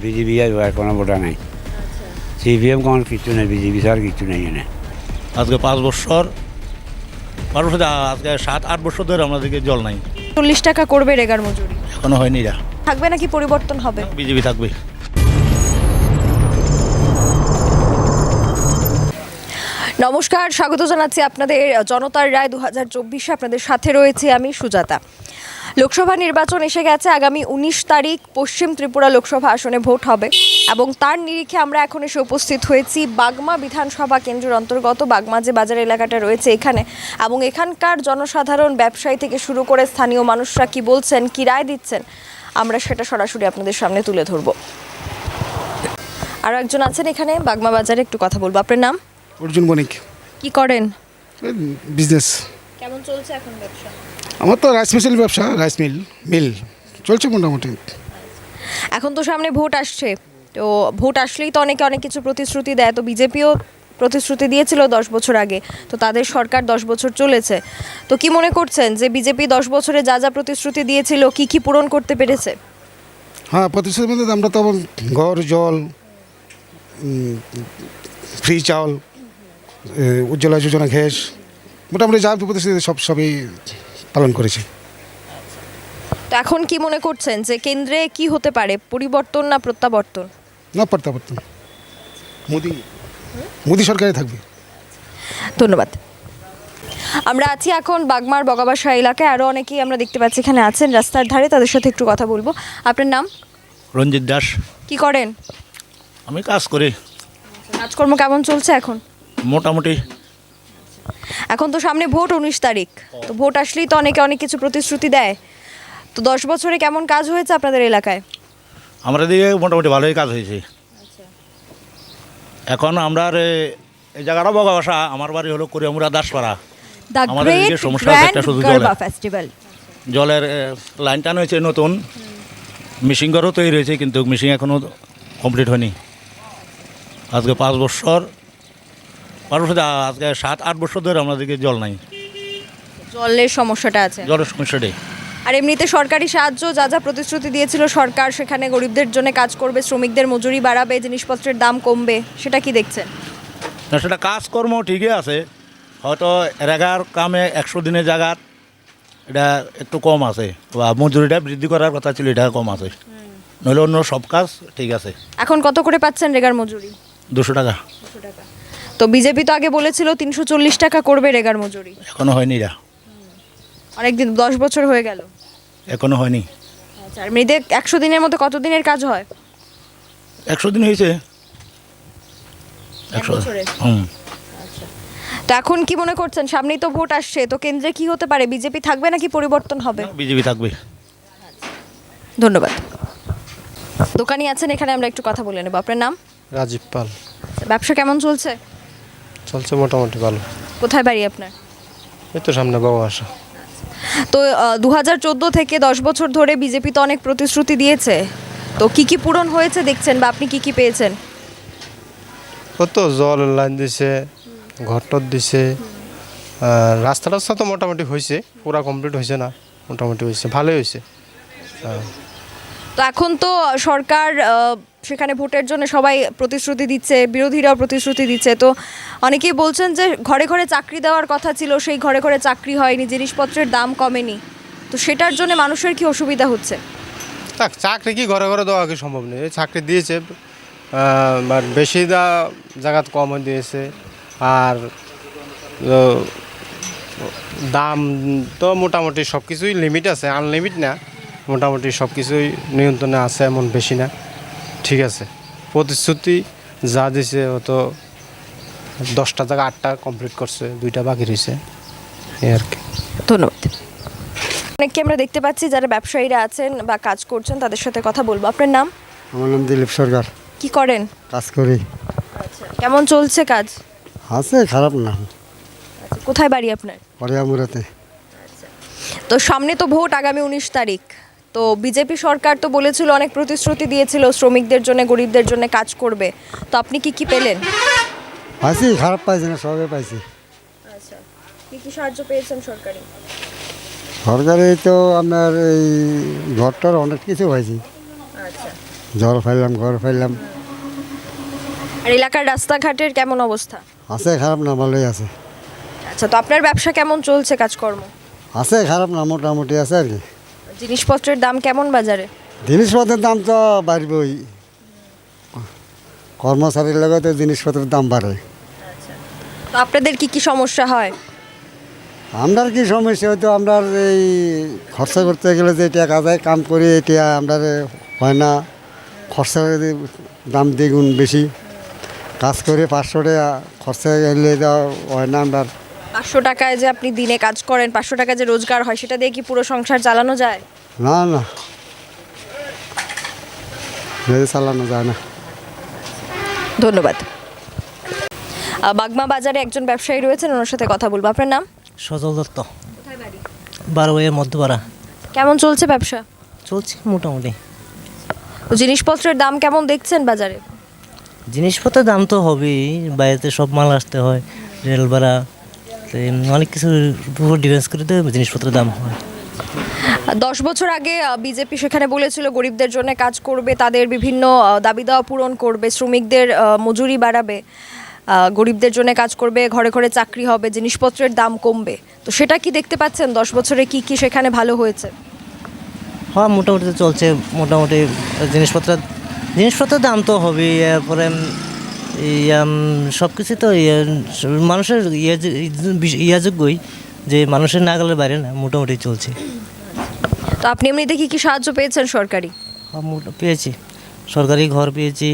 BJP আর কোনো ভোটা নাই, CPM কোনো কিছু নেই, বিজেপি ছাড়া কিছু নেই এখানে। আজকে 5 বছর মানুষ আজকে 7-8 বছর ধরে আমাদেরকে জল নাই, 40 টাকা করবে রেগার মজুরি, এখনো হয়নি। এরা থাকবে নাকি পরিবর্তন হবে? বিজেপি থাকবে। নমস্কার, স্বাগত জানাচ্ছি আপনাদের জনতার রায় 2024-এ। আপনাদের সাথে রয়েছে আমি সুজাতা। লোকসভা নির্বাচন এসে গেছে, আগামী 19 তারিখ পশ্চিম ত্রিপুরা লোকসভা আসনে ভোট হবে এবং তার নিরিখে আমরা এখন এসে উপস্থিত হয়েছি বাগমা বিধানসভা কেন্দ্রের অন্তর্গত বাগমা যে বাজার এলাকাটা রয়েছে এখানে, এবং এখানকার জনসাধারণ, ব্যবসায়ী থেকে শুরু করে স্থানীয় মানুষরা কি বলছেন, কি রায় দিচ্ছেন, আমরা সেটা সরাসরি আপনাদের সামনে তুলে ধরব। আরও একজন আছেন এখানে বাগমা বাজারে, একটু কথা বলবো। আপনার নাম? অর্জুন বণিক। কি করেন? বিজনেস। কেমন চলছে এখন ব্যবসা? আমার তো রাইস মিল ব্যবসা, রাইস মিল চলছে মোটামুটি। এখন তো সামনে ভোট আসছে, তো ভোট আসলেই তো অনেকে অনেক কিছু প্রতিশ্রুতি দেয়। তো বিজেপিও প্রতিশ্রুতি দিয়েছিল 10 বছর আগে, তো তাদের সরকার 10 বছর চলেছে। তো কি মনে করছেন যে বিজেপি 10 বছরে যা যা প্রতিশ্রুতি দিয়েছিল কি কি পূরণ করতে পেরেছে? হ্যাঁ, প্রতিশ্রুতির মধ্যে আমরা তো ঘর, জল, ফ্রি চাউল, উজ্জ্বলা যোজনা, গ্যাস, মোটামুটি যা প্রতিশ্রুতি সবই পালন করেছে। তো এখন কি মনে করছেন যে কেন্দ্রে কি হতে পারে, পরিবর্তন না প্রত্যাবর্তন? না, প্রত্যাবর্তন। মোদি সরকারে থাকবে। ধন্যবাদ। আমরা আছি এখন বাগমার বগাবাসা এলাকায়, আরও অনেকেই আমরা দেখতে পাচ্ছি এখানে আছেন রাস্তার ধারে, তাদের সাথে একটু কথা বলবো। আপনার নাম? রঞ্জিত দাস। কি করেন? আমি কাজ করি। কাজকর্ম কেমন চলছে এখন? মোটামুটি। এখন তো সামনে ভোট 19 তারিখ, তো ভোট আসলেই তো অনেকে অনেক কিছু প্রতিশ্রুতি দেয়। তো 10 বছরে কেমন কাজ হয়েছে আপনাদের এলাকায়? আমাদের দিকে মোটামুটি ভালোই কাজ হয়েছে। এখন আমরা এই জায়গাটা বগাবাসা, আমার বাড়ি হলো করিয়ামুড়া দাসপাড়া। দ্য আমাদের গ্রেট এদিকে সমস্যা গ্র্যান্ড একটা শুধু গারবা ফেস্টিভ্যাল। জলের লাইন টান হয়েছে নতুন, মিশিং ঘরও তৈরি হয়েছে, কিন্তু মিশিং এখনও কমপ্লিট হয়নি। আজকে 5 বছর মানুষ আজকে 7-8 বছর ধরে আমাদেরকে জল নাই, জলের সমস্যাটা আছে। জলের সমস্যাটাই। আর এমনিতে সরকারি সাহায্য যা যা প্রতিশ্রুতি দিয়েছিল সরকার, সেখানে গরিবদের জন্য কাজ করবে, শ্রমিকদের মজুরি বাড়াবে, জিনিসপত্রের দাম কমবে, সেটা কি দেখছেন? না, সেটা কাজকর্ম ঠিকই আছে, হয়তো রেগার কামে 100 দিনের জায়গাত এটা একটু কম আছে, বা মজুরিটা বৃদ্ধি করার কথা ছিল, এটা কম আছে, নইলে অন্য সব কাজ ঠিক আছে। এখন কত করে পাচ্ছেন রেগার মজুরি? 200 টাকা। তো বিজেপি তো আগে বলেছিল 340 টাকা করবে রেগার মজুরি, এখনো হয়নি, এটা অনেকদিন, 10 বছর হয়ে গেল, এখনো হয়নি। আচ্ছা, আর এমনিতে 100 দিনের মধ্যে কত দিনের কাজ হয়? 100 দিন হয়েছে। এক বছরে? হুম। তো এখন কি মনে করছেন, সামনেই তো ভোট আসছে, তো কেন্দ্রে কি হতে পারে, বিজেপি থাকবে নাকি পরিবর্তন হবে? বিজেপি থাকবে। ধন্যবাদ। দোকানি আছেন এখানে, আমরা একটু কথা বলে নেব। আপনার নাম? রাজীব পাল। ব্যবসা কেমন চলছে? চলছে মোটামুটি ভালো। কোথায় বাড়ি আপনার? এই তো সামনে বাবা আসা। তো 2014 থেকে 10 বছর ধরে বিজেপি তো অনেক প্রতিশ্রুতি দিয়েছে, তো কি কি পূরণ হয়েছে দেখছেন, বা আপনি কি কি পেয়েছেন? কত জল লাইন দিছে, ঘরটর দিছে, রাস্তা রাস্তা তো মোটামুটি হয়েছে, পুরা কমপ্লিট হয়েছে না, মোটামুটি হয়েছে, ভালোই হয়েছে। তো এখন তো সরকার সেখানে ভোটের জন্য সবাই প্রতিশ্রুতি দিচ্ছে, বিরোধীরাও প্রতিশ্রুতি দিচ্ছে, তো অনেকেই বলছেন যে ঘরে ঘরে চাকরি দেওয়ার কথা ছিল, সেই ঘরে ঘরে চাকরি হয়নি, জিনিসপত্রের দাম কমেনি, তো সেটার জন্য মানুষের কি অসুবিধা হচ্ছে? চাকরি কি ঘরে ঘরে দেওয়া কি সম্ভব নেই, চাকরি দিয়েছে, আর বেশি জায়গাত কম দিয়েছে, আর দাম তো মোটামুটি সব কিছুই লিমিট আছে, আনলিমিট না, মোটামুটি সব কিছুই নিয়ন্ত্রণে আছে, এমন বেশি না, ঠিক আছে। প্রতিশ্রুতি যা দিছে হয়তো 10টা জায়গা 8টা কমপ্লিট করছে, 2টা বাকি রয়েছে, এই আর কি। ধন্যবাদ। অনেককে আমরা দেখতে পাচ্ছি যারা ব্যবসায়ীরা আছেন বা কাজ করছেন, তাদের সাথে কথা বলবো। আপনার নাম? আমার নাম দিলীপ সরকার। কি করেন? কাজ করি। কেমন চলছে কাজ? আছে, খারাপ না। কোথায় বাড়ি আপনার? করিয়ামুড়াতে। তো সামনে তো ভোট আগামী 19 তারিখ, তো বিজেপি সরকার তো বলেছিল, অনেক প্রতিশ্রুতি দিয়েছিল, শ্রমিকদের জন্য, গরিবদের জন্য কাজ করবে, তো আপনি কি কি পেলেন? পাইছি, খারাপ পাইছি না, সবে পাইছি। আচ্ছা, কি কি সাহায্য পেয়েছেন সরকারি? সরকারি তো আপনার এই ঘরটার অনেক কিছু পাইছি। আচ্ছা, জল ফাইলাম, ঘর ফাইলাম। আর এলাকার রাস্তাঘাটের কেমন অবস্থা? আছে, খারাপ না, ভালোই আছে। আচ্ছা, তো আপনার ব্যবসা কেমন চলছে, কাজকর্ম? আছে, খারাপ না, মোটামুটি আছে আর কি। জিনিসপত্রের দাম কেমন বাজারে? জিনিসপত্রের দাম তো বাড়বেই, কর্মচারীর লগে তো জিনিসপত্রের দাম বাড়ে। তো আপনাদের কি কি সমস্যা হয়? আমরা কি সমস্যা হয়তো আমরা এই খরচা করতে গেলে যে টাকা যায় কাম করি, এটা আমরা হয় না। খরচা দাম দ্বিগুণ বেশি, কাজ করে 500 টাকা খরচা গেলে হয় না। আমরা 500 টাকায় যে আপনি দিনে কাজ করেন, 500 টাকা যে রোজগার হয়, সেটা দিয়ে কি পুরো সংসার চালানো যায়? না না, চালানো যায় না। ধন্যবাদ। বাগমা বাজারে একজন ব্যবসায়ী রয়েছেন, ওনার সাথে কথা বলবো। আপনার নাম? সজল দত্ত, 12 মধ্যপাড়া। কেমন চলছে ব্যবসা? চলছে মোটামুটি। তো জিনিসপত্রের দাম কেমন দেখছেন বাজারে? জিনিসপত্রের দাম তো হবেই, বাইরেতে সব মাল আসতে হয়, রেল ভাড়া, অনেক কিছুর উপর ডিফেন্স করে তো জিনিসপত্রের দাম হয়। 10 বছর আগে বিজেপি সেখানে বলেছিল গরিবদের জন্য কাজ করবে, তাদের বিভিন্ন দাবি দাওয়া পূরণ করবে, শ্রমিকদের মজুরি বাড়াবে, গরিবদের জন্য কাজ করবে, ঘরে ঘরে চাকরি হবে, জিনিসপত্রের দাম কমবে। তো সেটা কি দেখতে পাচ্ছেন 10 বছরে কি কি সেখানে ভালো হয়েছে? হ্যাঁ, মোটামুটি তো চলছে। মোটামুটি জিনিসপত্রের দাম তো হবেই, এরপরে সব কিছু তো মানুষের যোগ্যই, যে মানুষের নাগালের বাইরে না, মোটামুটি চলছে। তো আপনি এমনিতে কি কি সাহায্য পেয়েছেন সরকারি? হ্যাঁ, পেয়েছি, সরকারি ঘর পেয়েছি।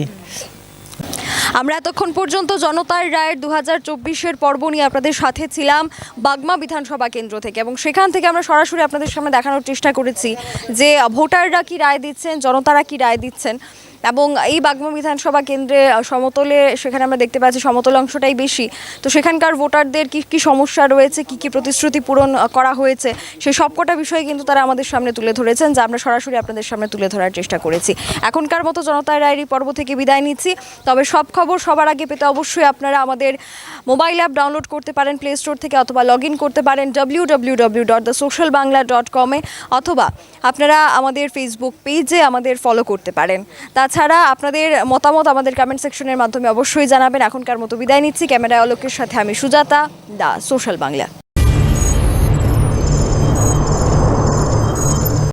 আমরা এতক্ষণ পর্যন্ত জনতার রায়ের 2024-এর পর্ব নিয়ে আপনাদের সাথে ছিলাম বাগমা বিধানসভা কেন্দ্র থেকে, এবং সেখান থেকে আমরা সরাসরি আপনাদের সামনে দেখানোর চেষ্টা করেছি যে ভোটাররা কি রায় দিচ্ছেন, জনতারা কি রায় দিচ্ছেন। এবং এই বাগমা বিধানসভা কেন্দ্রে সমতলে, সেখানে আমরা দেখতে পাচ্ছি সমতল অংশটাই বেশি। তো সেখানকার ভোটারদের কি কি সমস্যা রয়েছে, কি কি প্রতিশ্রুতি পূরণ করা হয়েছে, সেই সবকটা বিষয়ে কিন্তু তারা আমাদের সামনে তুলে ধরেছেন, যা আমরা সরাসরি আপনাদের সামনে তুলে ধরার চেষ্টা করেছি। এখনকার মতো জনতার রায়ের এই পর্ব থেকে বিদায় নিচ্ছি। তবে সব খবর সবার আগে পেতে অবশ্যই আপনারা আমাদের মোবাইল অ্যাপ ডাউনলোড করতে পারেন প্লে স্টোর থেকে, অথবা লগ ইন করতে পারেন www.thesocialbangla.com-এ, অথবা আপনারা আমাদের ফেসবুক পেজে আমাদের ফলো করতে পারেন। তাছাড়া আপনাদের মতামত আমাদের কমেন্ট সেকশনের মাধ্যমে অবশ্যই জানাবেন। এখনকার মতো বিদায় নিচ্ছি। ক্যামেরায় অলোকের সাথে আমি সুজাতা, দ্য সোশ্যাল বাংলা।